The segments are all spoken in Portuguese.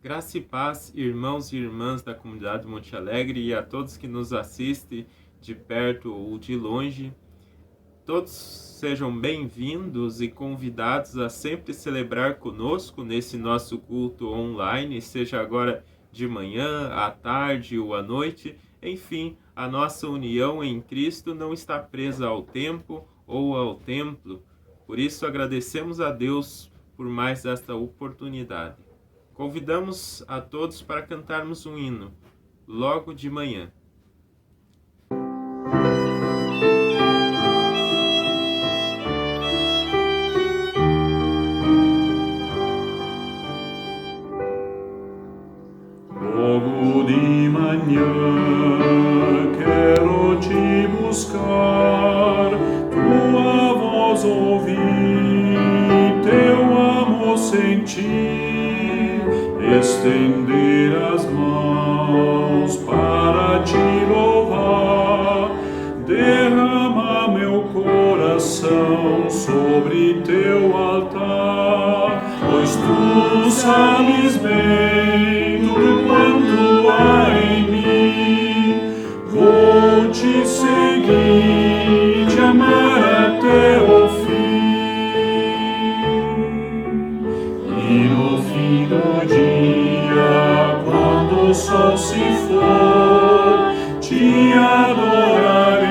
Graça e paz, irmãos e irmãs da comunidade Monte Alegre e a todos que nos assistem de perto ou de longe. Todos sejam bem-vindos e convidados a sempre celebrar conosco nesse nosso culto online, seja agora de manhã, à tarde ou à noite. Enfim, a nossa união em Cristo não está presa ao tempo ou ao templo. Por isso, agradecemos a Deus por mais esta oportunidade. Convidamos a todos para cantarmos um hino, logo de manhã. Logo de manhã quero te buscar, tua voz ouvir, teu amor sentir. Estender as mãos para te louvar, derrama meu coração sobre teu altar, pois tu sabes bem tudo quanto há em mim. Vou te seguir, te amar até o fim. E no fim do dia, quando o sol se for, te adorarei,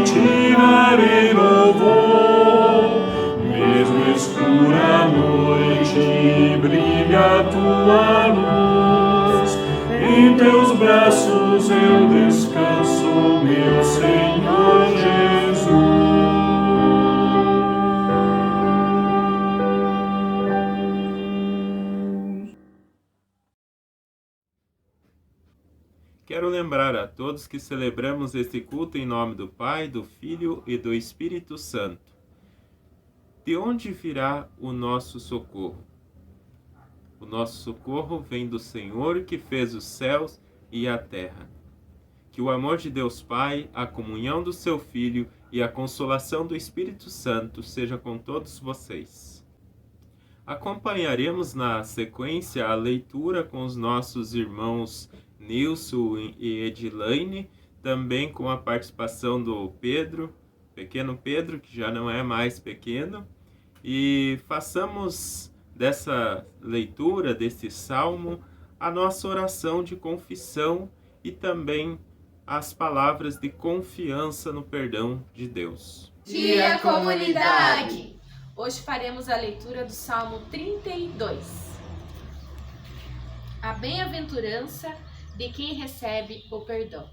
te darei louvor. Mesmo escura a noite, brilha a tua luz. Em teus braços eu descanso, meu Senhor Jesus. Quero lembrar a todos que celebramos este culto em nome do Pai, do Filho e do Espírito Santo. De onde virá o nosso socorro? O nosso socorro vem do Senhor que fez os céus e a terra. Que o amor de Deus Pai, a comunhão do seu Filho e a consolação do Espírito Santo seja com todos vocês. Acompanharemos na sequência a leitura com os nossos irmãos Nilson e Edilaine, também com a participação do Pedro, pequeno Pedro, que já não é mais pequeno, e façamos dessa leitura, desse salmo, a nossa oração de confissão e também as palavras de confiança no perdão de Deus. Dia Comunidade! Hoje faremos a leitura do Salmo 32. A bem-aventurança de quem recebe o perdão.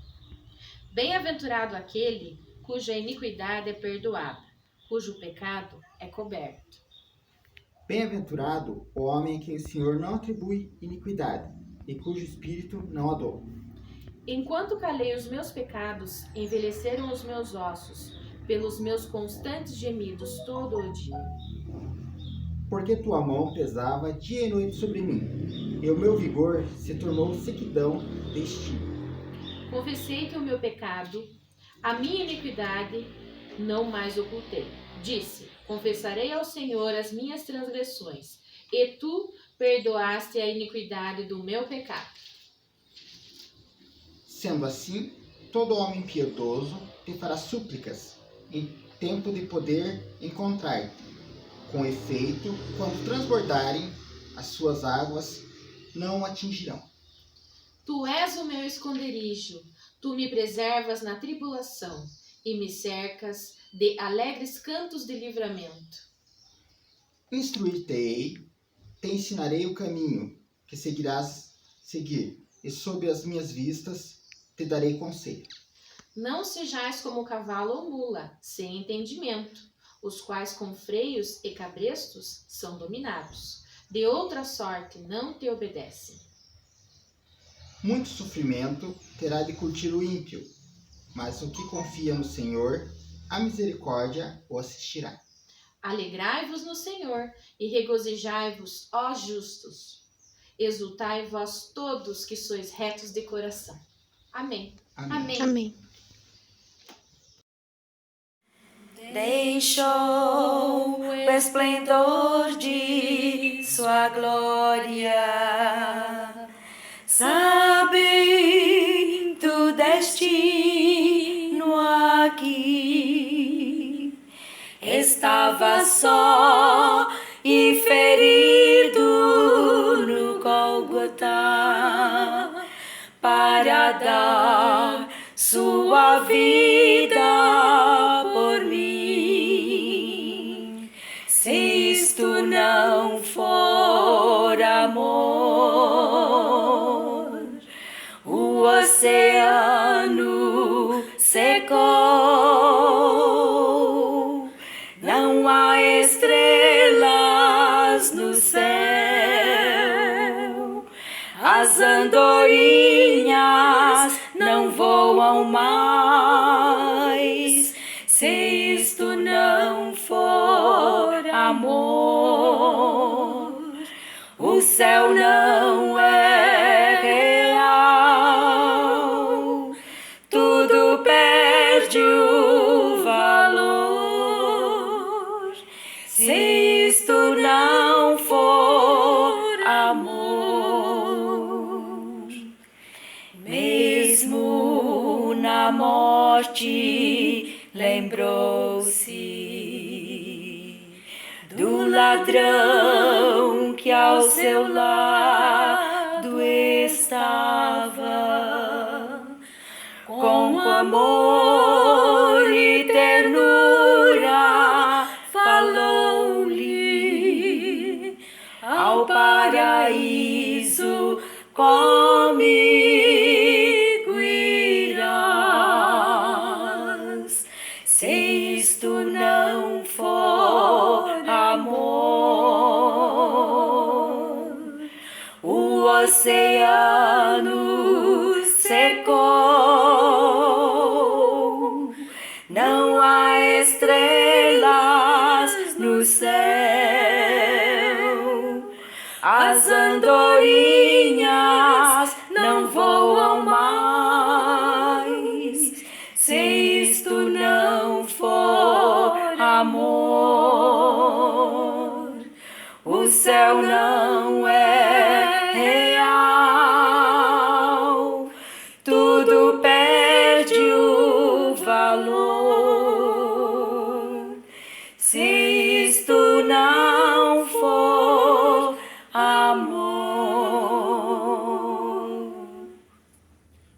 Bem-aventurado aquele cuja iniquidade é perdoada, cujo pecado é coberto. Bem-aventurado o homem a quem o Senhor não atribui iniquidade, e cujo espírito não adora. Enquanto calei os meus pecados, envelheceram os meus ossos, pelos meus constantes gemidos todo o dia. Porque tua mão pesava dia e noite sobre mim, e o meu vigor se tornou sequidão de estio. Confessei-te o meu pecado, a minha iniquidade não mais ocultei. Disse, confessarei ao Senhor as minhas transgressões, e tu perdoaste a iniquidade do meu pecado. Sendo assim, todo homem piedoso te fará súplicas em tempo de poder encontrar-te. Com efeito, quando transbordarem, as suas águas não o atingirão. Tu és o meu esconderijo, tu me preservas na tribulação e me cercas de alegres cantos de livramento. Instruir-te-ei, te ensinarei o caminho que seguirás seguir, e sob as minhas vistas te darei conselho. Não sejais como cavalo ou mula, sem entendimento, os quais com freios e cabrestos são dominados. De outra sorte não te obedecem. Muito sofrimento terá de curtir o ímpio, mas o que confia no Senhor, a misericórdia o assistirá. Alegrai-vos no Senhor e regozijai-vos, ó justos. Exultai vós todos que sois retos de coração. Amém. Amém. Amém. Deixou o esplendor de sua glória, sabem tu destino aqui. Estava só e ferido no Gólgota para dar sua vida por mim. Se isto não for amor, o oceano secou. Não há estrelas no céu, as andorinhas não voam mais. Se isto não for amor, o céu não é real, tudo perde o valor. Se isto não for amor, mesmo na morte lembrou-se do ladrão que ao seu lado estava, com amor e ternura falou-lhe, ao paraíso comigo irás. Se isto não for amor, o oceano secou. Não há estrelas no céu, as andorinhas não voam mais. Se isto não for amor, o céu não é real, tudo perde o valor. Se isto não for amor.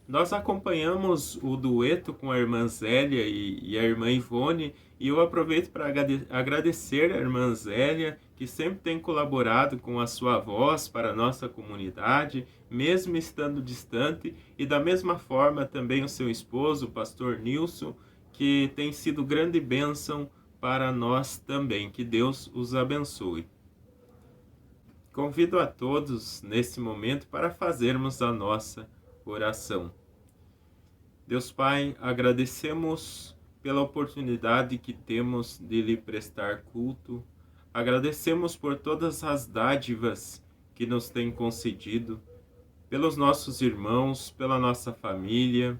Nós acompanhamos o dueto com a irmã Zélia e a irmã Ivone, e eu aproveito para agradecer a irmã Zélia, que sempre tem colaborado com a sua voz para a nossa comunidade, mesmo estando distante, e da mesma forma também o seu esposo, o pastor Nilson, que tem sido grande bênção para nós também. Que Deus os abençoe. Convido a todos nesse momento para fazermos a nossa oração. Deus Pai, agradecemos pela oportunidade que temos de lhe prestar culto. Agradecemos por todas as dádivas que nos tem concedido, pelos nossos irmãos, pela nossa família,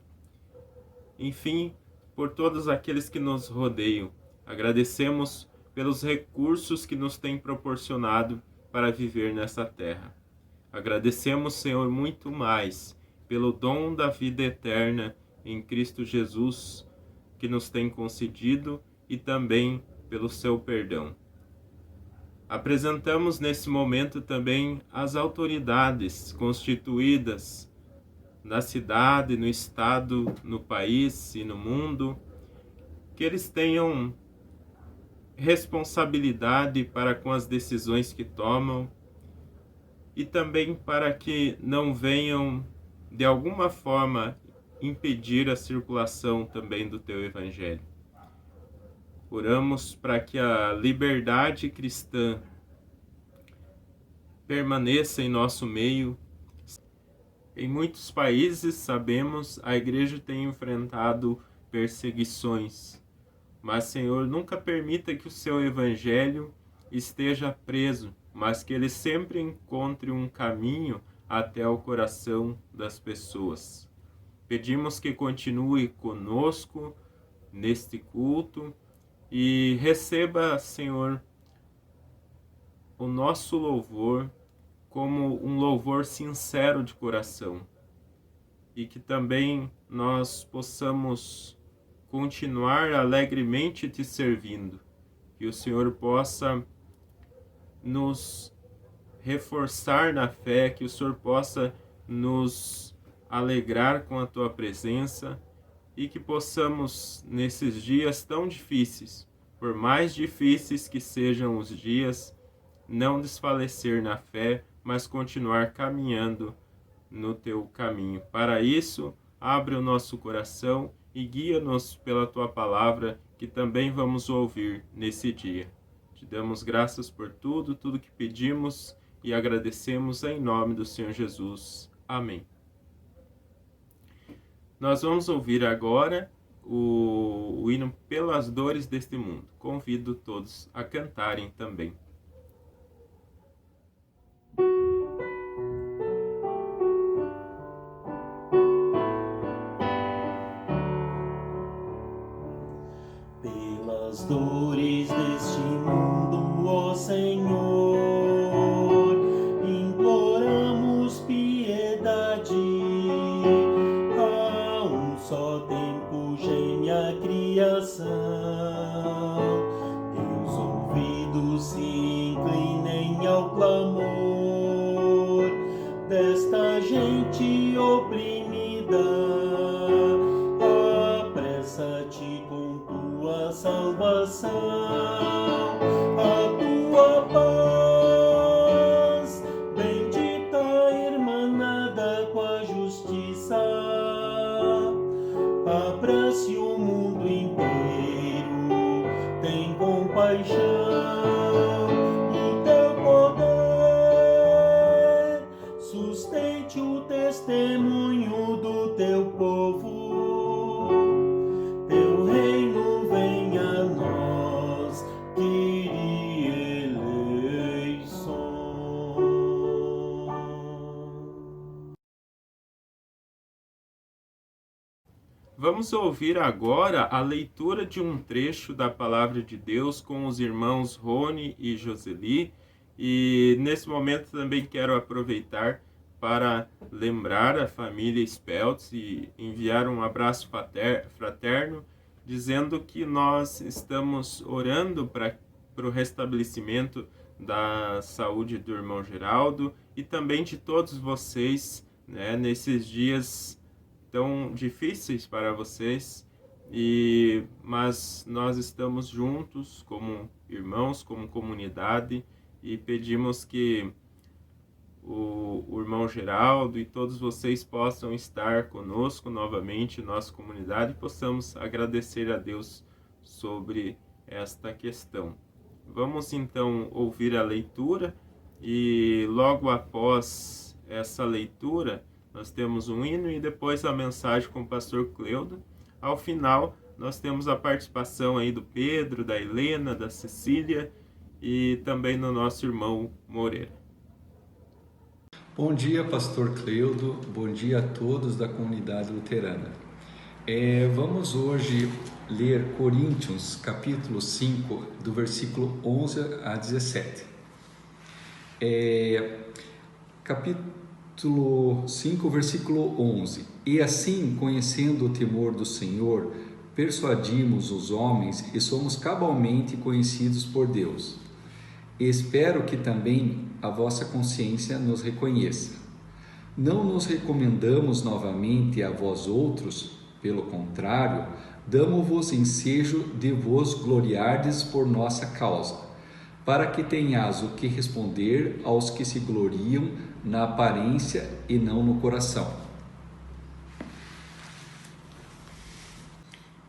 enfim, por todos aqueles que nos rodeiam. Agradecemos pelos recursos que nos tem proporcionado para viver nessa terra. Agradecemos, Senhor, muito mais pelo dom da vida eterna em Cristo Jesus, que nos tem concedido, e também pelo seu perdão. Apresentamos nesse momento também as autoridades constituídas na cidade, no estado, no país e no mundo, que eles tenham responsabilidade para com as decisões que tomam e também para que não venham de alguma forma impedir a circulação também do teu evangelho. Oramos para que a liberdade cristã permaneça em nosso meio. Em muitos países, sabemos, a igreja tem enfrentado perseguições, mas, Senhor, nunca permita que o seu evangelho esteja preso, mas que ele sempre encontre um caminho até o coração das pessoas. Pedimos que continue conosco neste culto e receba, Senhor, o nosso louvor como um louvor sincero de coração, e que também nós possamos continuar alegremente te servindo, que o Senhor possa nos reforçar na fé, que o Senhor possa nos alegrar com a tua presença e que possamos, nesses dias tão difíceis, por mais difíceis que sejam os dias, não desfalecer na fé, mas continuar caminhando no teu caminho. Para isso, abre o nosso coração e guia-nos pela tua palavra, que também vamos ouvir nesse dia. Te damos graças por tudo que pedimos e agradecemos em nome do Senhor Jesus. Amém. Nós vamos ouvir agora o hino Pelas Dores deste Mundo. Convido todos a cantarem também. Pelas dores deste mundo, ó Senhor, imploramos piedade. A um só tempo geme a criação, teus ouvidos se inclinem ao clamor desta gente oprimida. Apressa-te com tua salvação, a tua paz, bendita irmanada com a justiça, abra-se o mundo inteiro, tem compaixão, o teu poder sustente o testemunho do teu povo. Vamos ouvir agora a leitura de um trecho da Palavra de Deus com os irmãos Rony e Joseli. E nesse momento também quero aproveitar para lembrar a família Speltz e enviar um abraço fraterno, dizendo que nós estamos orando para o restabelecimento da saúde do irmão Geraldo e também de todos vocês, né, nesses dias tão difíceis para vocês, mas nós estamos juntos como irmãos, como comunidade, e pedimos que o irmão Geraldo e todos vocês possam estar conosco novamente, nossa comunidade, e possamos agradecer a Deus sobre esta questão. Vamos então ouvir a leitura, e logo após essa leitura nós temos um hino e depois a mensagem com o pastor Cleudo. Ao final, nós temos a participação aí do Pedro, da Helena, da Cecília e também do nosso irmão Moreira. Bom dia, pastor Cleudo. Bom dia a todos da comunidade luterana. Vamos hoje ler Coríntios, capítulo 5, do versículo 11 a 17. Capítulo capítulo 5, versículo 11. E assim, conhecendo o temor do Senhor, persuadimos os homens e somos cabalmente conhecidos por Deus. Espero que também a vossa consciência nos reconheça. Não nos recomendamos novamente a vós outros, pelo contrário, damo-vos ensejo de vos gloriardes por nossa causa, para que tenhas o que responder aos que se gloriam na aparência e não no coração.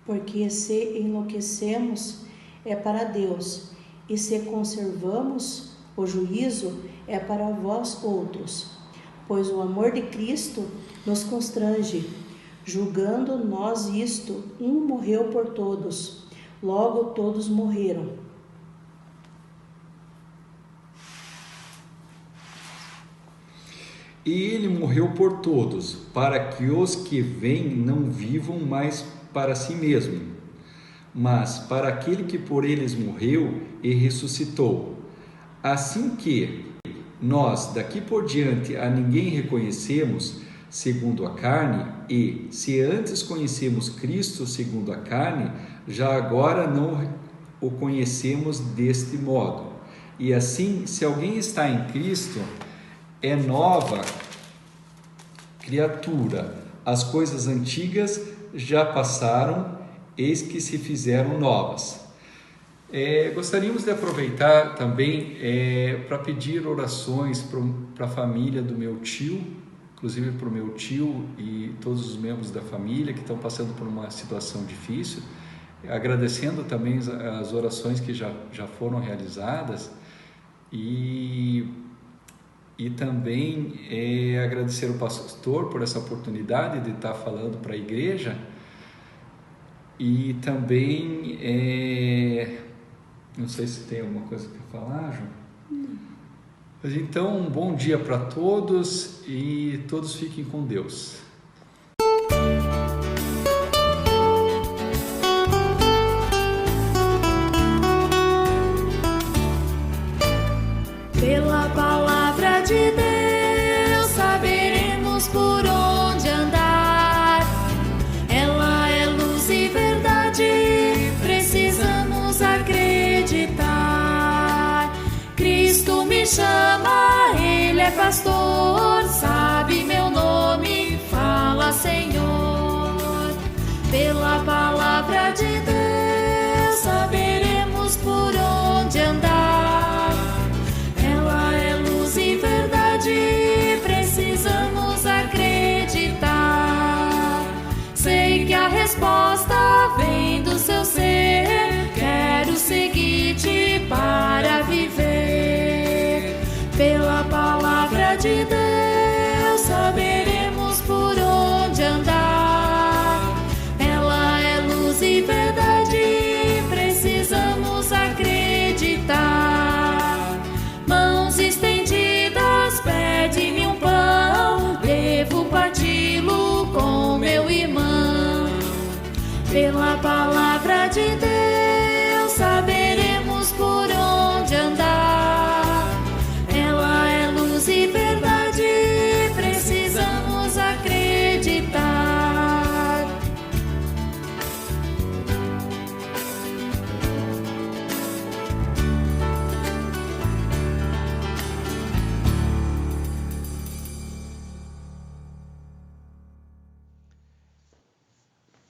Porque se enlouquecemos é para Deus, e se conservamos o juízo é para vós outros. Pois o amor de Cristo nos constrange, julgando nós isto, um morreu por todos, logo todos morreram. E ele morreu por todos, para que os que vêm não vivam mais para si mesmo, mas para aquele que por eles morreu e ressuscitou. Assim que nós daqui por diante a ninguém reconhecemos segundo a carne, e se antes conhecemos Cristo segundo a carne, já agora não o conhecemos deste modo. E assim, se alguém está em Cristo, é nova criatura. As coisas antigas já passaram, eis que se fizeram novas. Gostaríamos de aproveitar também para pedir orações para a família do meu tio, inclusive para o meu tio e todos os membros da família que estão passando por uma situação difícil, agradecendo também as orações que já foram realizadas e também agradecer ao pastor por essa oportunidade de estar falando para a igreja e também, não sei se tem alguma coisa para falar, João? Mas então, um bom dia para todos e todos fiquem com Deus. Pela palavra de Deus saberemos por onde andar. Ela é luz e verdade, precisamos acreditar. Cristo me chama, Ele é pastor, sabe meu nome, fala Senhor. Pela palavra de Deus saberemos por onde andar. Ela é luz e verdade, precisamos acreditar. Sei que a resposta vem do seu ser, quero seguir-te para viver. Pela palavra de Deus saberemos por onde andar. Ela é luz e verdade, precisamos acreditar. Mãos estendidas, pede-me um pão, devo parti-lo com meu irmão. Pela palavra de Deus saberemos por onde andar. Ela é luz e verdade, precisamos acreditar.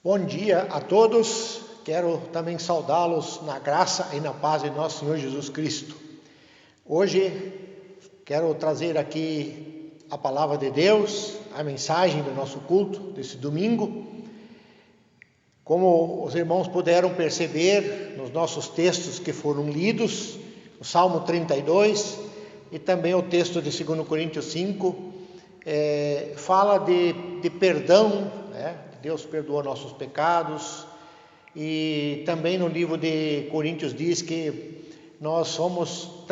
Bom dia a todos, quero também saudá-los na graça e na paz de nosso Senhor Jesus Cristo. Hoje quero trazer aqui a palavra de Deus, a mensagem do nosso culto desse domingo. Como os irmãos puderam perceber nos nossos textos que foram lidos, o Salmo 32 e também o texto de 2 Coríntios 5, fala de perdão, né? Deus perdoa nossos pecados, e também no livro de Coríntios diz que nós somos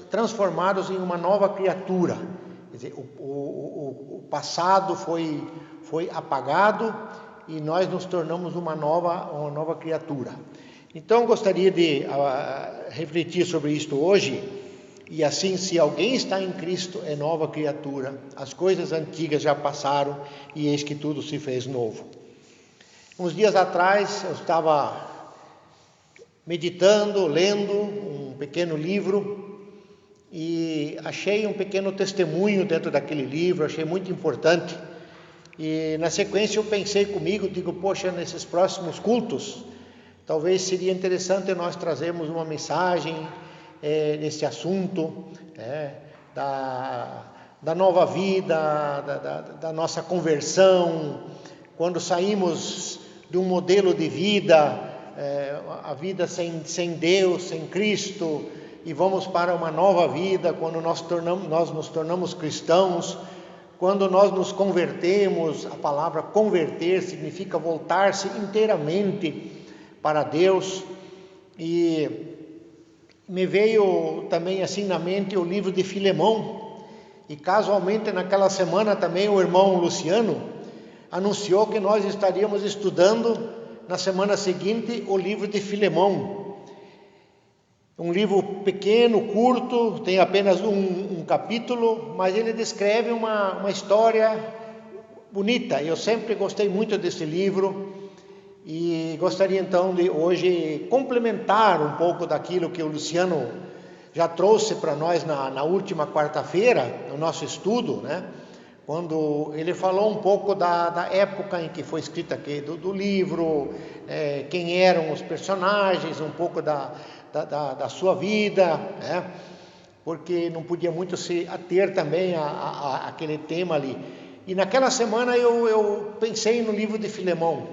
transformados em uma nova criatura. Quer dizer, o passado foi apagado e nós nos tornamos uma nova criatura. Então gostaria de refletir sobre isto hoje, E assim, se alguém está em Cristo, é nova criatura. As coisas antigas já passaram e eis que tudo se fez novo. Uns dias atrás eu estava meditando, lendo um pequeno livro e achei um pequeno testemunho dentro daquele livro, achei muito importante. E na sequência eu pensei comigo, digo, poxa, nesses próximos cultos, talvez seria interessante nós trazermos uma mensagem nesse assunto, da nova vida, da nossa conversão, quando saímos de um modelo de vida, a vida sem Deus, sem Cristo, e vamos para uma nova vida, quando nós nos tornamos cristãos, quando nós nos convertemos. A palavra converter significa voltar-se inteiramente para Deus. E me veio também assim na mente o livro de Filemão, e casualmente naquela semana também o irmão Luciano anunciou que nós estaríamos estudando na semana seguinte o livro de Filemão. Um livro pequeno, curto, tem apenas um capítulo, mas ele descreve uma história bonita. Eu sempre gostei muito desse livro e gostaria então de hoje complementar um pouco daquilo que o Luciano já trouxe para nós na última quarta-feira, no nosso estudo, quando ele falou um pouco da época em que foi escrito aqui do livro, quem eram os personagens, um pouco da sua vida, porque não podia muito se ater também àquele tema ali. E naquela semana eu pensei no livro de Filemão,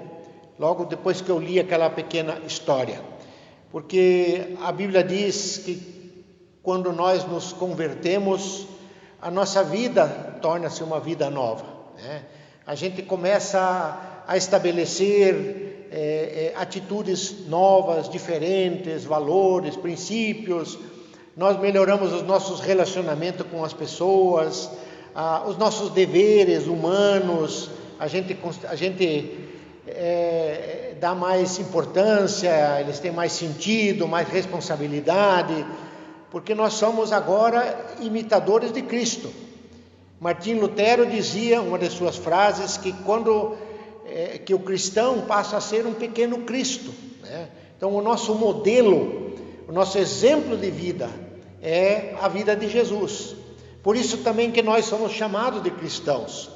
logo depois que eu li aquela pequena história, porque a Bíblia diz que quando nós nos convertemos, a nossa vida torna-se uma vida nova, A gente começa a estabelecer atitudes novas, diferentes, valores, princípios. Nós melhoramos os nossos relacionamentos com as pessoas, os nossos deveres humanos, a gente dá mais importância, eles têm mais sentido, mais responsabilidade, porque nós somos agora imitadores de Cristo. Martim Lutero dizia, uma de suas frases, que que o cristão passa a ser um pequeno Cristo, Então o nosso modelo, o nosso exemplo de vida é a vida de Jesus. Por isso também que nós somos chamados de cristãos.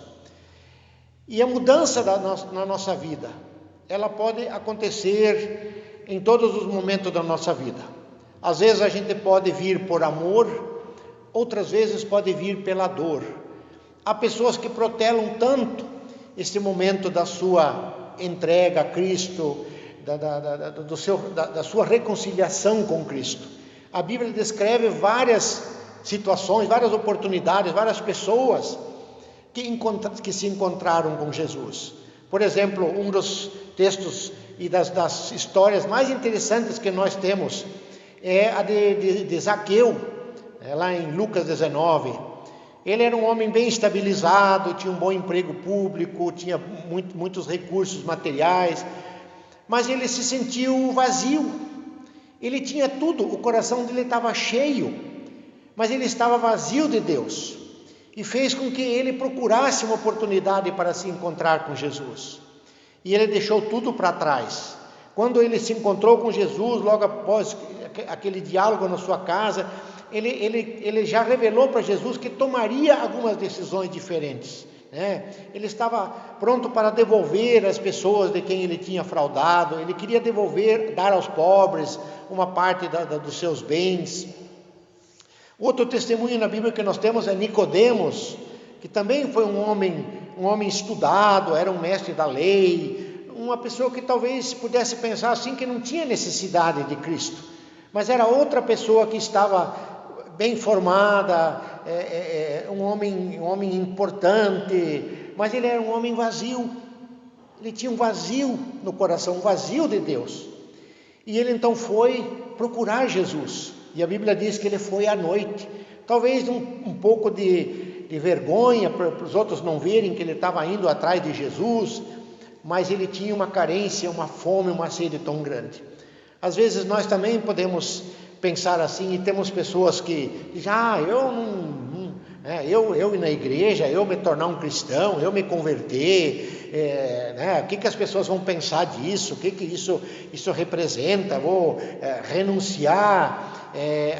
E a mudança na nossa vida, ela pode acontecer em todos os momentos da nossa vida. Às vezes a gente pode vir por amor, outras vezes pode vir pela dor. Há pessoas que protelam tanto esse momento da sua entrega a Cristo, da sua reconciliação com Cristo. A Bíblia descreve várias situações, várias oportunidades, várias pessoas que se encontraram com Jesus. Por exemplo, um dos textos e das histórias mais interessantes que nós temos é a de Zaqueu, lá em Lucas 19. Ele era um homem bem estabilizado, tinha um bom emprego público, tinha muitos recursos materiais, mas ele se sentiu vazio. Ele tinha tudo, o coração dele estava cheio, mas ele estava vazio de Deus, e fez com que ele procurasse uma oportunidade para se encontrar com Jesus. E ele deixou tudo para trás. Quando ele se encontrou com Jesus, logo após aquele diálogo na sua casa, ele já revelou para Jesus que tomaria algumas decisões diferentes, Ele estava pronto para devolver as pessoas de quem ele tinha fraudado. Ele queria dar aos pobres uma parte dos seus bens. Outro testemunho na Bíblia que nós temos é Nicodemos, que também foi um homem estudado, era um mestre da lei, uma pessoa que talvez pudesse pensar assim que não tinha necessidade de Cristo, mas era outra pessoa que estava bem formada, um homem importante, mas ele era um homem vazio. Ele tinha um vazio no coração, um vazio de Deus. E ele então foi procurar Jesus. E a Bíblia diz que ele foi à noite, talvez um pouco de vergonha para os outros não verem que ele estava indo atrás de Jesus, mas ele tinha uma carência, uma fome, uma sede tão grande. Às vezes nós também podemos pensar assim, e temos pessoas que dizem, eu ir na igreja, eu me tornar um cristão, eu me converter, o que as pessoas vão pensar disso, o que isso representa, vou renunciar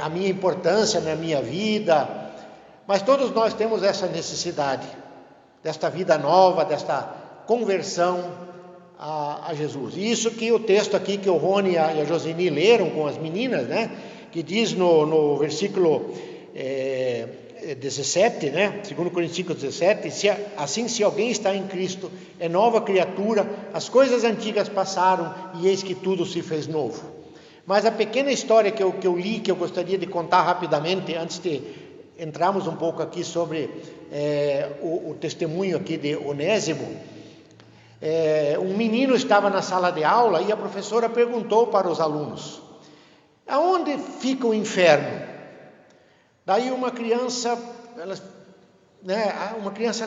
a minha importância na minha vida. Mas todos nós temos essa necessidade, desta vida nova, desta conversão a Jesus. E isso que o texto aqui que o Rony e a Josini leram com as meninas, né, que diz no versículo 17, né, 2 Coríntios 5:17, se alguém está em Cristo, é nova criatura, as coisas antigas passaram e eis que tudo se fez novo. Mas a pequena história que eu li, que eu gostaria de contar rapidamente, antes de entrarmos um pouco aqui sobre o testemunho aqui de Onésimo. Um menino estava na sala de aula e a professora perguntou para os alunos: aonde fica o inferno? Daí uma criança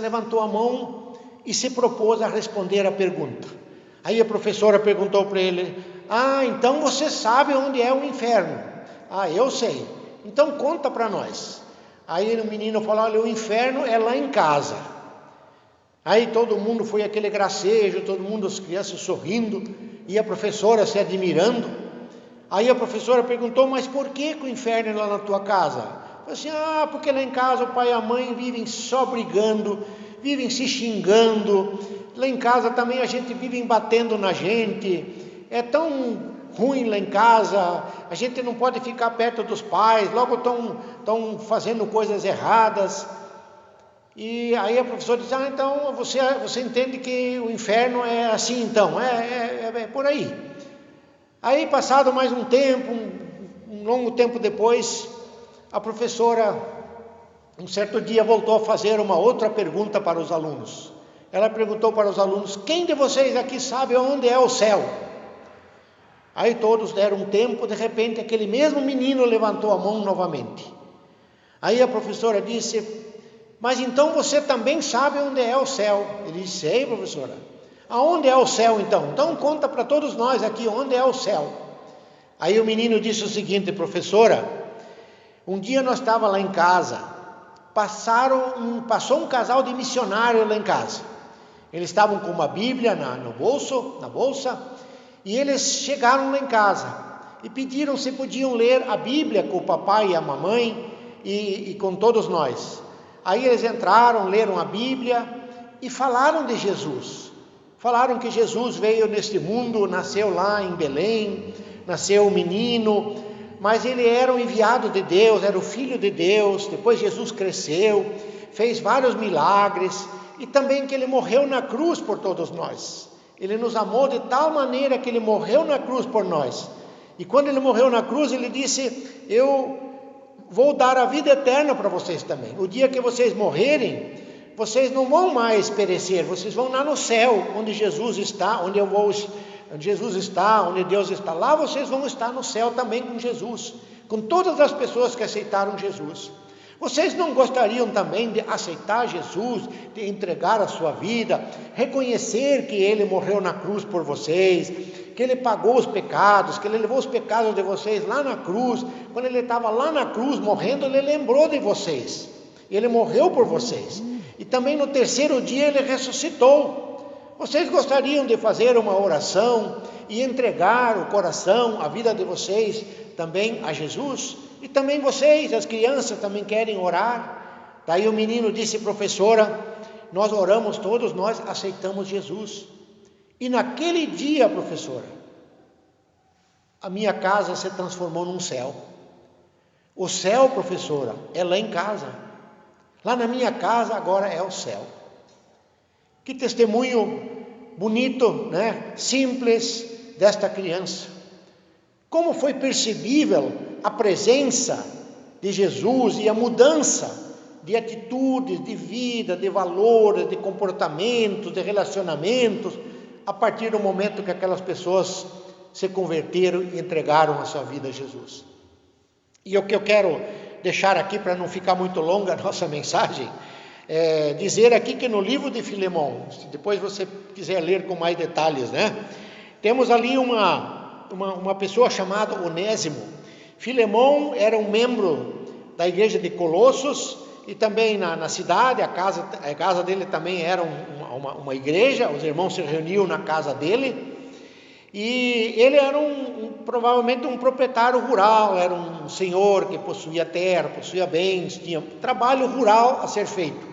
levantou a mão e se propôs a responder a pergunta. Aí a professora perguntou para ele: então você sabe onde é o inferno? Eu sei. Então conta para nós. Aí o menino falou: olha, o inferno é lá em casa. Aí todo mundo foi aquele gracejo, todo mundo, as crianças sorrindo, e a professora se admirando. Aí a professora perguntou: mas por que o inferno é lá na tua casa? Falei assim: porque lá em casa o pai e a mãe vivem só brigando, vivem se xingando, lá em casa também a gente vive batendo na gente, é tão ruim lá em casa, a gente não pode ficar perto dos pais, logo estão fazendo coisas erradas. E aí a professora disse: então você entende que o inferno é assim, então, é por aí. Aí passado mais um tempo, um longo tempo depois, a professora, um certo dia, voltou a fazer uma outra pergunta para os alunos. Ela perguntou para os alunos: quem de vocês aqui sabe onde é o céu? Aí todos deram um tempo, de repente aquele mesmo menino levantou a mão novamente. Aí a professora disse: mas então você também sabe onde é o céu? Ele disse: sei, professora. Aonde é o céu então? Então conta para todos nós aqui onde é o céu. Aí o menino disse o seguinte: professora, um dia nós estávamos lá em casa, passou um casal de missionários lá em casa. Eles estavam com uma Bíblia na bolsa, e eles chegaram lá em casa e pediram se podiam ler a Bíblia com o papai e a mamãe e com todos nós. Aí eles entraram, leram a Bíblia e falaram de Jesus. Falaram que Jesus veio neste mundo, nasceu lá em Belém, nasceu um menino, mas ele era o enviado de Deus, era o Filho de Deus. Depois Jesus cresceu, fez vários milagres, e também que ele morreu na cruz por todos nós. Ele nos amou de tal maneira que ele morreu na cruz por nós. E quando ele morreu na cruz, ele disse: eu vou dar a vida eterna para vocês também. O dia que vocês morrerem, vocês não vão mais perecer, vocês vão lá no céu, onde Jesus está, onde Jesus está, onde Deus está. Lá vocês vão estar no céu também com Jesus, com todas as pessoas que aceitaram Jesus. Vocês não gostariam também de aceitar Jesus, de entregar a sua vida, reconhecer que Ele morreu na cruz por vocês, que Ele pagou os pecados, que Ele levou os pecados de vocês lá na cruz? Quando Ele estava lá na cruz morrendo, Ele lembrou de vocês, Ele morreu por vocês, e também no terceiro dia Ele ressuscitou. Vocês gostariam de fazer uma oração e entregar o coração, a vida de vocês também a Jesus? E também vocês, as crianças, também querem orar? Daí o menino disse: professora, nós oramos todos, nós aceitamos Jesus. E naquele dia, professora, a minha casa se transformou num céu. O céu, professora, é lá em casa. Lá na minha casa agora é o céu. Que testemunho bonito, né? Simples desta criança. Como foi percebível a presença de Jesus e a mudança de atitudes, de vida, de valores, de comportamentos, de relacionamentos, a partir do momento que aquelas pessoas se converteram e entregaram a sua vida a Jesus. E o que eu quero deixar aqui, para não ficar muito longa a nossa mensagem, é dizer aqui que no livro de Filemão, se depois você quiser ler com mais detalhes, né? Temos ali uma pessoa chamada Onésimo. Filemão era um membro da igreja de Colossos e também na cidade, a casa dele também era uma igreja, os irmãos se reuniam na casa dele. E ele era provavelmente um proprietário rural, era um senhor que possuía terra, possuía bens, tinha trabalho rural a ser feito.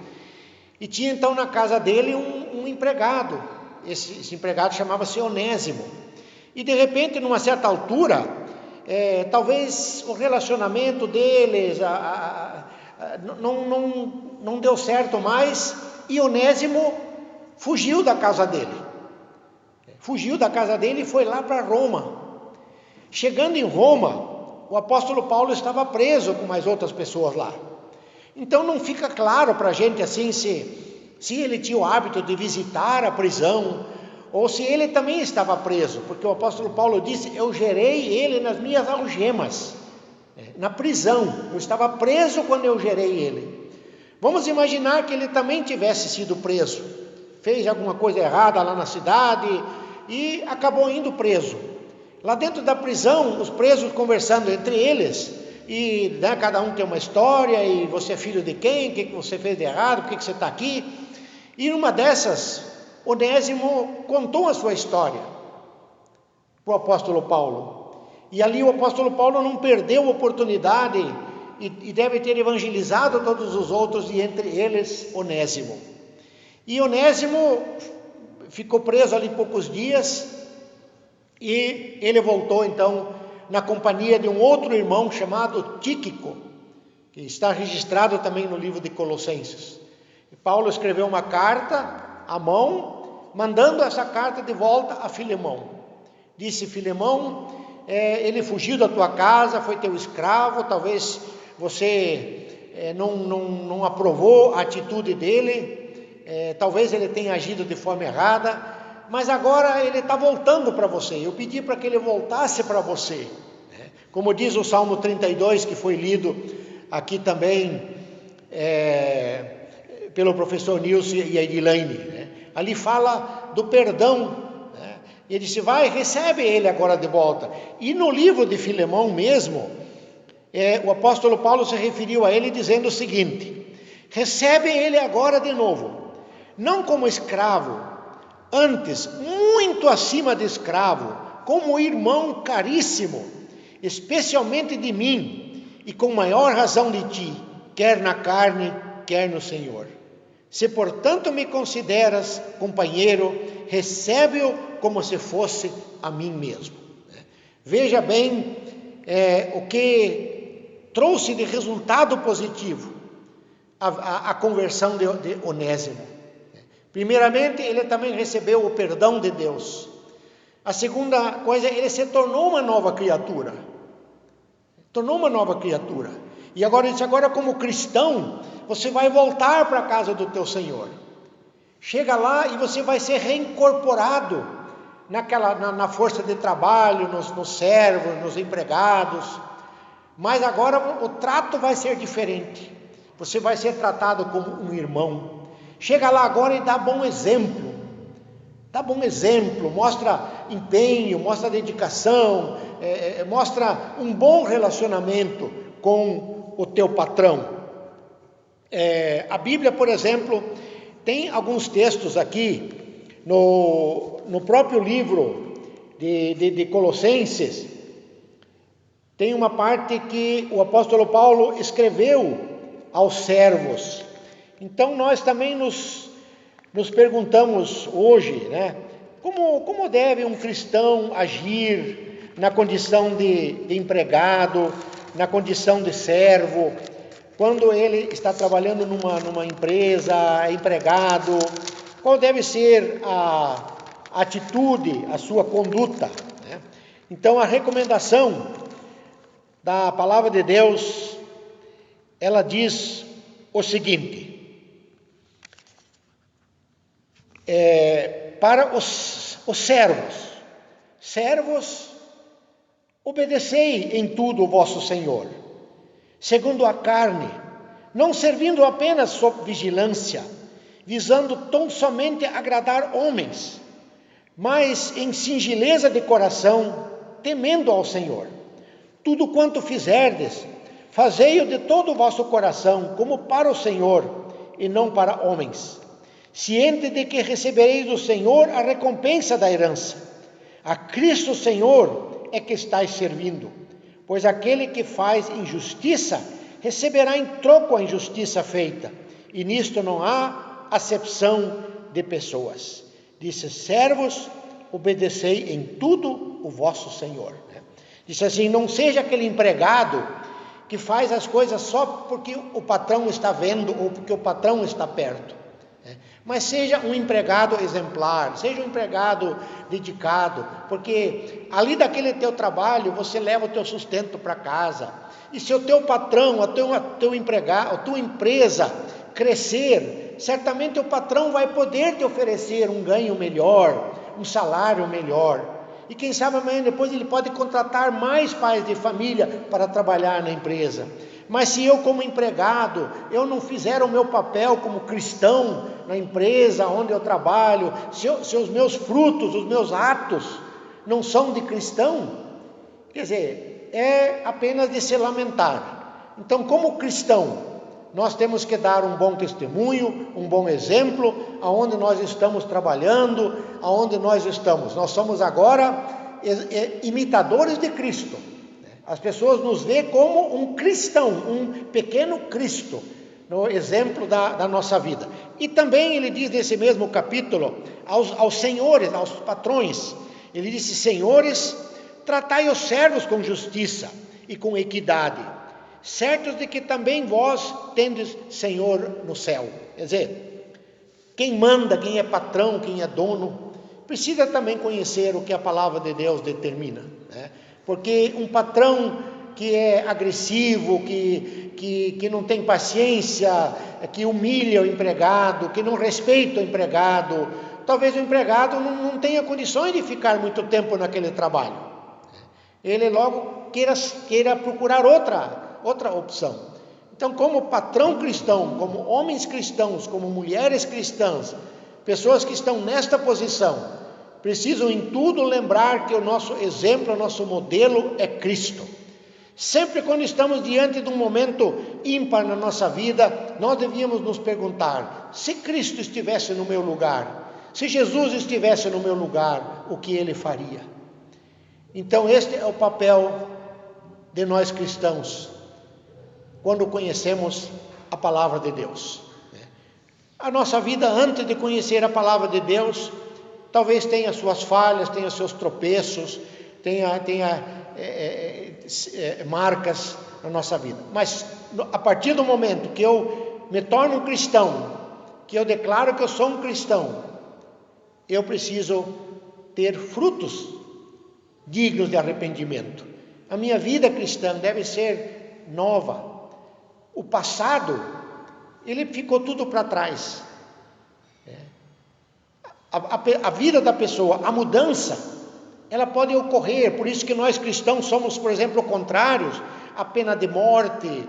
E tinha então na casa dele um empregado, esse empregado chamava-se Onésimo. E de repente, numa certa altura, talvez o relacionamento deles não deu certo mais, e Onésimo fugiu da casa dele. Fugiu da casa dele e foi lá para Roma. Chegando em Roma, o apóstolo Paulo estava preso com mais outras pessoas lá. Então não fica claro para a gente assim se ele tinha o hábito de visitar a prisão, ou se ele também estava preso, porque o apóstolo Paulo disse: eu gerei ele nas minhas algemas, na prisão, eu estava preso quando eu gerei ele. Vamos imaginar que ele também tivesse sido preso, fez alguma coisa errada lá na cidade e acabou indo preso. Lá dentro da prisão, os presos conversando entre eles, e cada um tem uma história, e você é filho de quem, o que você fez de errado, por que você está aqui? E numa dessas, Onésimo contou a sua história para o apóstolo Paulo, e ali o apóstolo Paulo não perdeu a oportunidade e deve ter evangelizado todos os outros, e entre eles Onésimo. E Onésimo ficou preso ali poucos dias, e ele voltou então na companhia de um outro irmão chamado Tíquico, que está registrado também no livro de Colossenses. E Paulo escreveu uma carta à mão, mandando essa carta de volta a Filemão. Disse: Filemão, ele fugiu da tua casa, foi teu escravo, talvez você não aprovou a atitude dele, talvez ele tenha agido de forma errada, mas agora ele está voltando para você. Eu pedi para que ele voltasse para você, como diz o Salmo 32, que foi lido aqui também pelo professor Nilson e a Edilane, ali fala do perdão, ele disse: vai, recebe ele agora de volta. E no livro de Filemão mesmo, o apóstolo Paulo se referiu a ele dizendo o seguinte: recebe ele agora de novo, não como escravo, antes muito acima de escravo, como irmão caríssimo, especialmente de mim, e com maior razão de ti, quer na carne, quer no Senhor. Se portanto me consideras companheiro, recebe-o como se fosse a mim mesmo. Veja bem o que trouxe de resultado positivo a conversão de Onésimo. Primeiramente, ele também recebeu o perdão de Deus. A segunda coisa, ele se tornou uma nova criatura. E agora como cristão, você vai voltar para a casa do teu Senhor. Chega lá e você vai ser reincorporado na força de trabalho, nos servos, nos empregados. Mas agora o trato vai ser diferente. Você vai ser tratado como um irmão. Chega lá agora e dá bom exemplo, mostra empenho, mostra dedicação, mostra um bom relacionamento com o teu patrão. A Bíblia, por exemplo, tem alguns textos aqui, no próprio livro de Colossenses, tem uma parte que o apóstolo Paulo escreveu aos servos. Então nós também nos perguntamos hoje, como deve um cristão agir na condição de empregado, na condição de servo, quando ele está trabalhando numa empresa, é empregado, qual deve ser a atitude, a sua conduta, Então a recomendação da palavra de Deus, ela diz o seguinte: para os servos, obedecei em tudo o vosso Senhor, segundo a carne, não servindo apenas sob vigilância, visando tão somente agradar homens, mas em singeleza de coração, temendo ao Senhor. Tudo quanto fizerdes, fazei-o de todo o vosso coração, como para o Senhor, e não para homens, ciente de que recebereis do Senhor a recompensa da herança. A Cristo Senhor é que estáis servindo, pois aquele que faz injustiça receberá em troco a injustiça feita, e nisto não há acepção de pessoas. Disse: servos, obedecei em tudo o vosso Senhor. Disse assim: não seja aquele empregado que faz as coisas só porque o patrão está vendo ou porque o patrão está perto, mas seja um empregado exemplar, seja um empregado dedicado, porque ali daquele teu trabalho você leva o teu sustento para casa. E se o teu patrão, a tua empresa crescer, certamente o patrão vai poder te oferecer um ganho melhor, um salário melhor. E quem sabe amanhã depois ele pode contratar mais pais de família para trabalhar na empresa. Mas se eu, como empregado, eu não fizer o meu papel como cristão na empresa onde eu trabalho, se os meus frutos, os meus atos não são de cristão, quer dizer, é apenas de se lamentar. Então, como cristão, nós temos que dar um bom testemunho, um bom exemplo, aonde nós estamos trabalhando, aonde nós estamos. Nós somos agora imitadores de Cristo. As pessoas nos veem como um cristão, um pequeno Cristo, no exemplo da nossa vida. E também ele diz nesse mesmo capítulo, aos senhores, aos patrões, ele disse: senhores, tratai os servos com justiça e com equidade, certos de que também vós tendes Senhor no céu. Quer dizer, quem manda, quem é patrão, quem é dono, precisa também conhecer o que a palavra de Deus determina, né? Porque um patrão que é agressivo, que não tem paciência, que humilha o empregado, que não respeita o empregado, talvez o empregado não tenha condições de ficar muito tempo naquele trabalho. Ele logo queira procurar outra opção. Então, como patrão cristão, como homens cristãos, como mulheres cristãs, pessoas que estão nesta posição, precisam em tudo lembrar que o nosso exemplo, o nosso modelo é Cristo. Sempre quando estamos diante de um momento ímpar na nossa vida, nós devíamos nos perguntar: se Cristo estivesse no meu lugar, se Jesus estivesse no meu lugar, o que ele faria? Então este é o papel de nós cristãos, quando conhecemos a palavra de Deus. A nossa vida, antes de conhecer a palavra de Deus, talvez tenha suas falhas, tenha seus tropeços, tenha marcas na nossa vida. Mas a partir do momento que eu me torno um cristão, que eu declaro que eu sou um cristão, eu preciso ter frutos dignos de arrependimento. A minha vida cristã deve ser nova. O passado, ele ficou tudo para trás. A vida da pessoa, a mudança, ela pode ocorrer. Por isso que nós cristãos somos, por exemplo, contrários à pena de morte,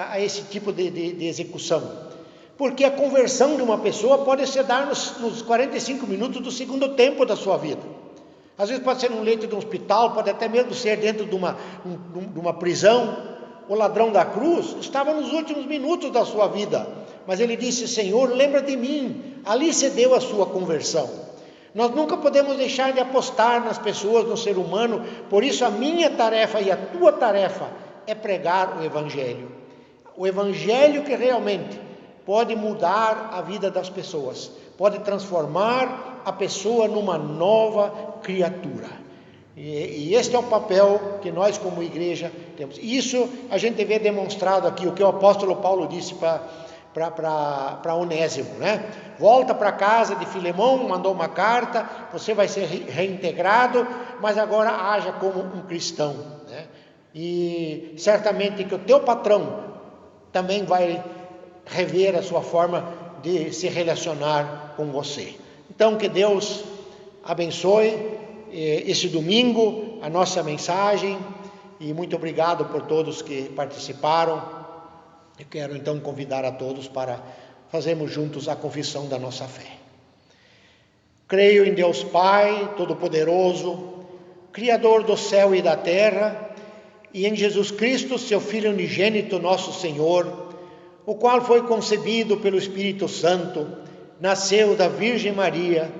a esse tipo de execução. Porque a conversão de uma pessoa pode se dar nos 45 minutos do segundo tempo da sua vida. Às vezes pode ser num leito de um hospital, pode até mesmo ser dentro de uma prisão. O ladrão da cruz estava nos últimos minutos da sua vida, mas ele disse: Senhor, lembra de mim. Ali se deu a sua conversão. Nós nunca podemos deixar de apostar nas pessoas, no ser humano. Por isso a minha tarefa e a tua tarefa é pregar o Evangelho. O Evangelho que realmente pode mudar a vida das pessoas, pode transformar a pessoa numa nova criatura. E este é o papel que nós como igreja temos. Isso a gente vê demonstrado aqui, o que o apóstolo Paulo disse para Onésimo, né? Volta para casa de Filemão, mandou uma carta, você vai ser reintegrado, mas agora haja como um cristão, né? E certamente que o teu patrão também vai rever a sua forma de se relacionar com você. Então que Deus abençoe esse domingo a nossa mensagem, e muito obrigado por todos que participaram. Eu quero então convidar a todos para fazermos juntos a confissão da nossa fé. Creio em Deus Pai Todo-Poderoso, Criador do céu e da terra, e em Jesus Cristo, seu Filho unigênito, nosso Senhor, o qual foi concebido pelo Espírito Santo, nasceu da Virgem Maria,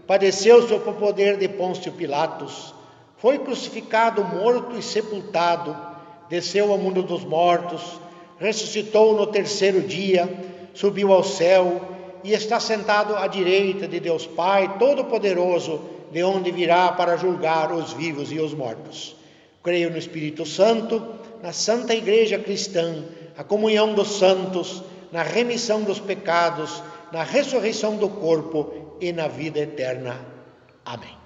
padeceu sob o poder de Pôncio Pilatos, foi crucificado, morto e sepultado, desceu ao mundo dos mortos, ressuscitou no terceiro dia, subiu ao céu e está sentado à direita de Deus Pai Todo-Poderoso, de onde virá para julgar os vivos e os mortos. Creio no Espírito Santo, na Santa Igreja Cristã, a comunhão dos santos, na remissão dos pecados, na ressurreição do corpo e na vida eterna. Amém.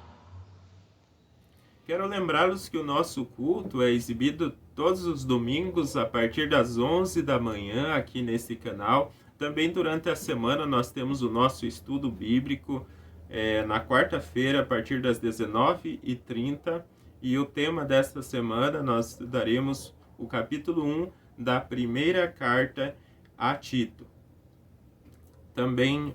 Quero lembrá-los que o nosso culto é exibido todos os domingos a partir das 11 da manhã aqui nesse canal. Também durante a semana nós temos o nosso estudo bíblico na quarta-feira a partir das 19h30. E o tema desta semana nós estudaremos o capítulo 1 da primeira carta a Tito. Também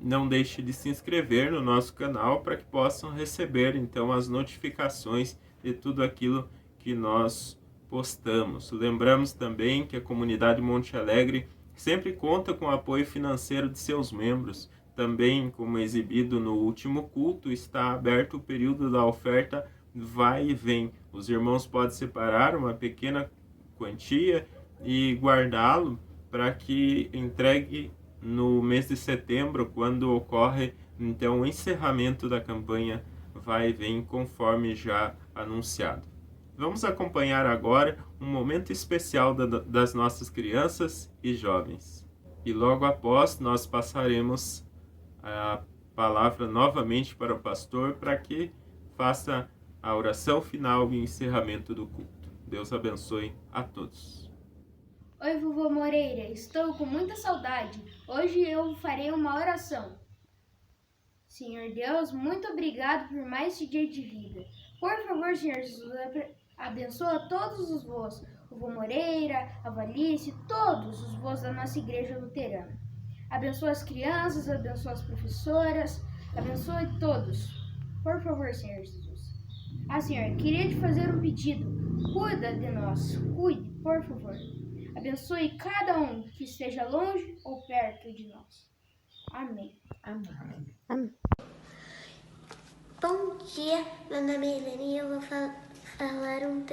não deixe de se inscrever no nosso canal para que possam receber então as notificações de tudo aquilo que nós postamos. Lembramos também que a comunidade Monte Alegre sempre conta com o apoio financeiro de seus membros. Também, como exibido no último culto, está aberto o período da oferta vai e vem. Os irmãos podem separar uma pequena quantia e guardá-lo para que entregue no mês de setembro, quando ocorre então o encerramento da campanha vai e vem, conforme já anunciado. Vamos acompanhar agora um momento especial das nossas crianças e jovens. E logo após nós passaremos a palavra novamente para o pastor para que faça a oração final e encerramento do culto. Deus abençoe a todos. Oi, vovô Moreira, estou com muita saudade. Hoje eu farei uma oração. Senhor Deus, muito obrigado por mais este dia de vida. Por favor, Senhor Jesus, abençoa todos os vós, o vovô Moreira, a Valice, todos os vós da nossa igreja luterana. Abençoa as crianças, abençoa as professoras, abençoe todos. Por favor, Senhor Jesus. Senhor, queria te fazer um pedido. Cuida de nós, cuide, por favor. Abençoe cada um que esteja longe ou perto de nós. Amém. Amém. Amém. Bom dia, meu nome é Helena e eu vou falar um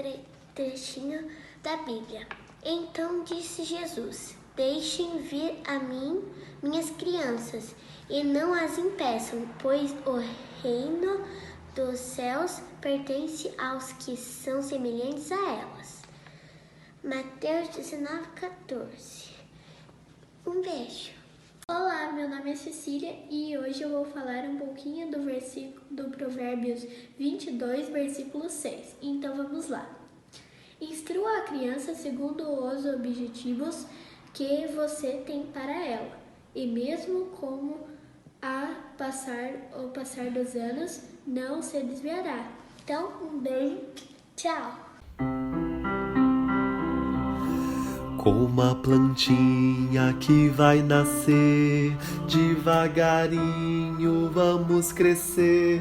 trechinho da Bíblia. Então disse Jesus: deixem vir a mim minhas crianças e não as impeçam, pois o reino dos céus pertence aos que são semelhantes a elas. Mateus 19:14. Um beijo. Olá, meu nome é Cecília e hoje eu vou falar um pouquinho do versículo do Provérbios 22, versículo 6. Então vamos lá. Instrua a criança segundo os objetivos que você tem para ela, e mesmo como o passar dos anos, não se desviará. Então, um beijo, tchau! Como a plantinha que vai nascer, devagarinho vamos crescer,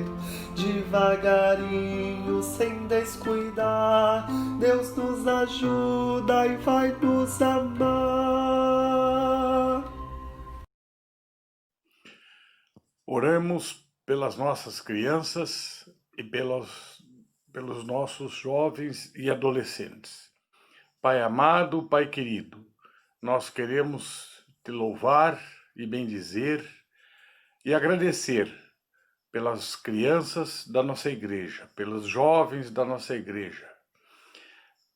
devagarinho sem descuidar, Deus nos ajuda e vai nos amar. Oremos pelas nossas crianças e pelos nossos jovens e adolescentes. Pai amado, Pai querido, nós queremos te louvar e bendizer e agradecer pelas crianças da nossa igreja, pelos jovens da nossa igreja.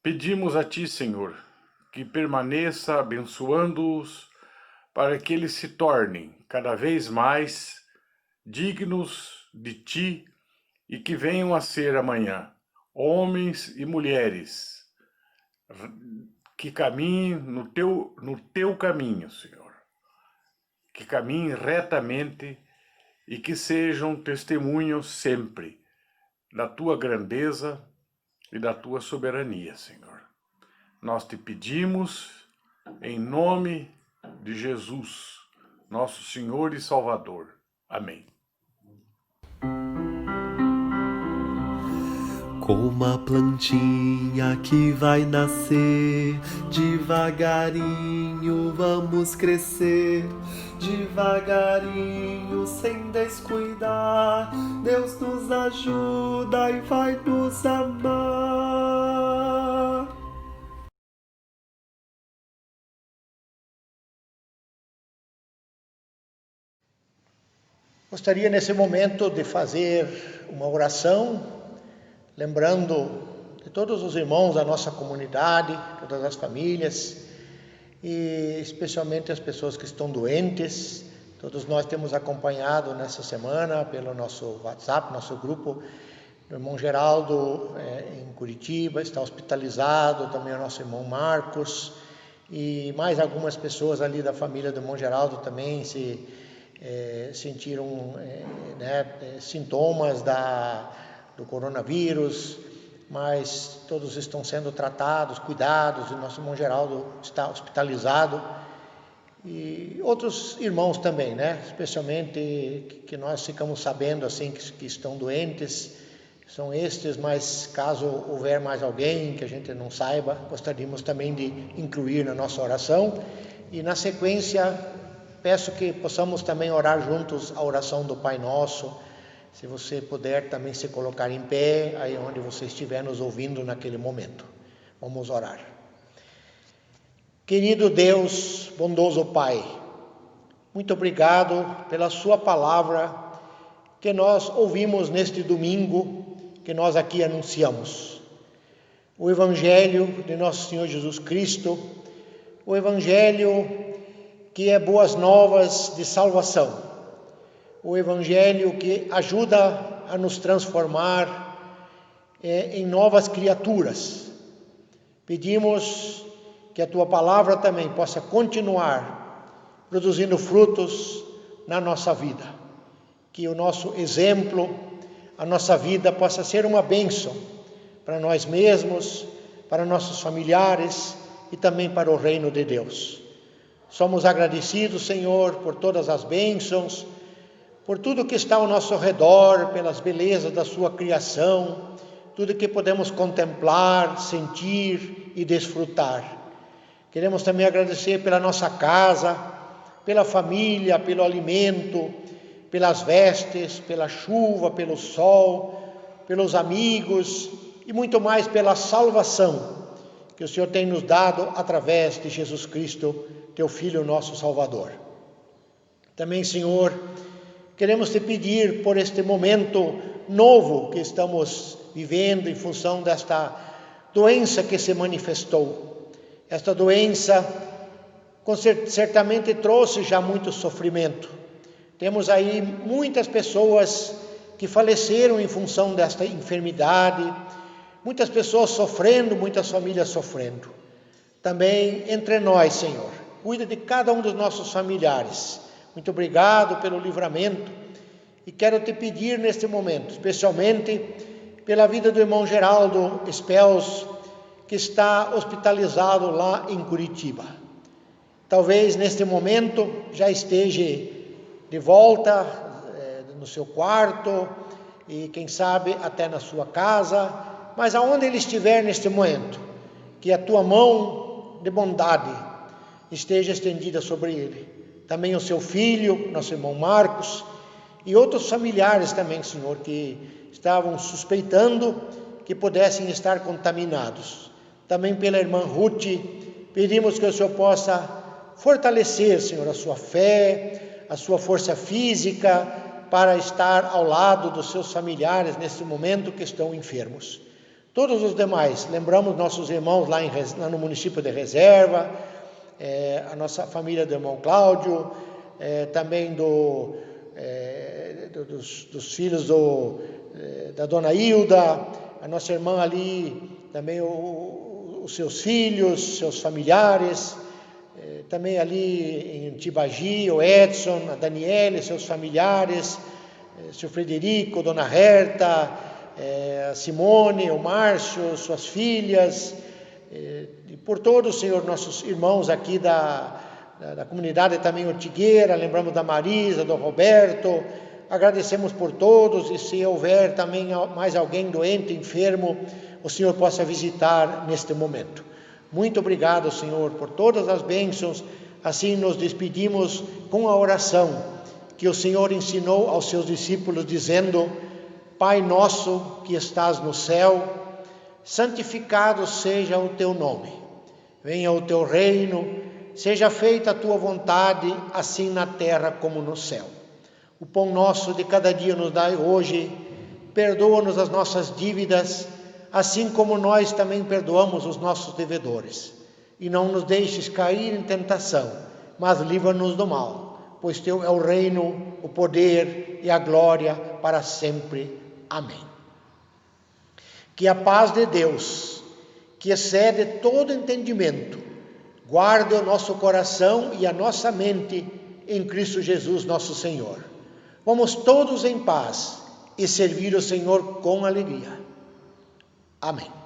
Pedimos a Ti, Senhor, que permaneça abençoando-os para que eles se tornem cada vez mais dignos de Ti e que venham a ser amanhã homens e mulheres que caminhem no teu caminho, Senhor. Que caminhem retamente e que sejam testemunhos sempre da Tua grandeza e da Tua soberania, Senhor. Nós te pedimos em nome de Jesus, nosso Senhor e Salvador. Amém. Como a plantinha que vai nascer, devagarinho vamos crescer, devagarinho sem descuidar. Deus nos ajuda e vai nos amar. Gostaria nesse momento de fazer uma oração, lembrando de todos os irmãos da nossa comunidade, todas as famílias, e especialmente as pessoas que estão doentes. Todos nós temos acompanhado nessa semana pelo nosso WhatsApp, nosso grupo, o irmão Geraldo em Curitiba, está hospitalizado, também o nosso irmão Marcos, e mais algumas pessoas ali da família do irmão Geraldo também sentiram sintomas do coronavírus, mas todos estão sendo tratados, cuidados, e nosso irmão Geraldo está hospitalizado, e outros irmãos também, especialmente que nós ficamos sabendo assim que estão doentes, são estes, mas caso houver mais alguém que a gente não saiba, gostaríamos também de incluir na nossa oração. E na sequência, peço que possamos também orar juntos a oração do Pai Nosso. Se você puder também se colocar em pé, aí onde você estiver nos ouvindo naquele momento. Vamos orar. Querido Deus, bondoso Pai, muito obrigado pela sua palavra que nós ouvimos neste domingo, que nós aqui anunciamos. O Evangelho de nosso Senhor Jesus Cristo, o Evangelho que é boas novas de salvação. O Evangelho que ajuda a nos transformar em novas criaturas. Pedimos que a Tua Palavra também possa continuar produzindo frutos na nossa vida. Que o nosso exemplo, a nossa vida possa ser uma bênção para nós mesmos, para nossos familiares e também para o reino de Deus. Somos agradecidos, Senhor, por todas as bênçãos, por tudo que está ao nosso redor, pelas belezas da sua criação, tudo que podemos contemplar, sentir e desfrutar. Queremos também agradecer pela nossa casa, pela família, pelo alimento, pelas vestes, pela chuva, pelo sol, pelos amigos e muito mais pela salvação que o Senhor tem nos dado através de Jesus Cristo, Teu Filho, nosso Salvador. Também, Senhor, queremos Te pedir por este momento novo que estamos vivendo em função desta doença que se manifestou. Esta doença certamente trouxe já muito sofrimento. Temos aí muitas pessoas que faleceram em função desta enfermidade, muitas pessoas sofrendo, muitas famílias sofrendo. Também entre nós, Senhor, cuida de cada um dos nossos familiares. Muito obrigado pelo livramento e quero Te pedir neste momento, especialmente pela vida do irmão Geraldo Spels, que está hospitalizado lá em Curitiba. Talvez neste momento já esteja de volta no seu quarto e quem sabe até na sua casa, mas aonde ele estiver neste momento, que a Tua mão de bondade esteja estendida sobre ele. Também o seu filho, nosso irmão Marcos, e outros familiares também, Senhor, que estavam suspeitando que pudessem estar contaminados. Também pela irmã Ruth, pedimos que o Senhor possa fortalecer, Senhor, a sua fé, a sua força física, para estar ao lado dos seus familiares nesse momento que estão enfermos. Todos os demais, lembramos nossos irmãos lá no município de Reserva, a nossa família do irmão Cláudio, também dos filhos da dona Hilda, a nossa irmã ali, também os seus filhos, seus familiares, também ali em Tibagi, o Edson, a Daniele, seus familiares, seu Frederico, dona Herta, a Simone, o Márcio, suas filhas, e por todos, Senhor, nossos irmãos aqui da comunidade também Ortigueira, lembramos da Marisa, do Roberto, agradecemos por todos, e se houver também mais alguém doente, enfermo, o Senhor possa visitar neste momento. Muito obrigado, Senhor, por todas as bênçãos. Assim nos despedimos com a oração que o Senhor ensinou aos seus discípulos, dizendo: Pai nosso que estás no céu, santificado seja o teu nome. Venha o teu reino, seja feita a tua vontade, assim na terra como no céu. O pão nosso de cada dia nos dai hoje, perdoa-nos as nossas dívidas, assim como nós também perdoamos os nossos devedores. E não nos deixes cair em tentação, mas livra-nos do mal, pois teu é o reino, o poder e a glória para sempre. Amém. Que a paz de Deus, que excede todo entendimento, guarde o nosso coração e a nossa mente em Cristo Jesus, nosso Senhor. Vamos todos em paz e servir o Senhor com alegria. Amém.